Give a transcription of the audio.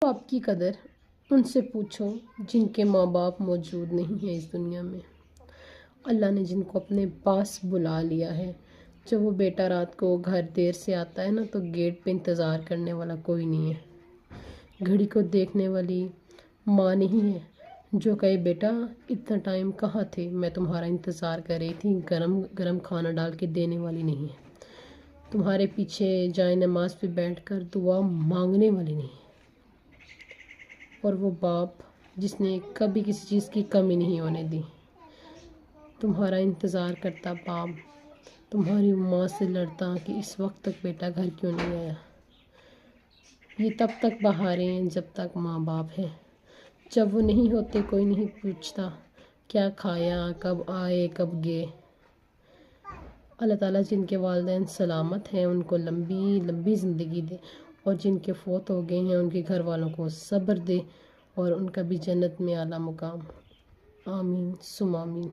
باپ کی قدر ان سے پوچھو جن کے ماں باپ موجود نہیں ہیں اس دنیا میں۔ اللہ نے جن کو اپنے پاس بلا لیا ہے، جب وہ بیٹا رات کو گھر دیر سے آتا ہے نا تو گیٹ پہ انتظار کرنے والا کوئی نہیں ہے، گھڑی کو دیکھنے والی ماں نہیں ہے جو کہے بیٹا اتنا ٹائم کہاں تھے، میں تمہارا انتظار کر رہی تھی، گرم گرم کھانا ڈال کے دینے والی نہیں ہے، تمہارے پیچھے جائے نماز پہ بیٹھ کر دعا مانگنے والی نہیں ہے، اور وہ باپ جس نے کبھی کسی چیز کی کمی نہیں ہونے دی، تمہارا انتظار کرتا باپ تمہاری ماں سے لڑتا کہ اس وقت تک بیٹا گھر کیوں نہیں آیا۔ یہ تب تک بہاریں ہیں جب تک ماں باپ ہیں، جب وہ نہیں ہوتے کوئی نہیں پوچھتا کیا کھایا، کب آئے کب گئے۔ اللہ تعالیٰ جن کے والدین سلامت ہیں ان کو لمبی لمبی زندگی دے، اور جن کے فوت ہو گئے ہیں ان کے گھر والوں کو صبر دے، اور ان کا بھی جنت میں اعلیٰ مقام۔ آمین ثم آمین۔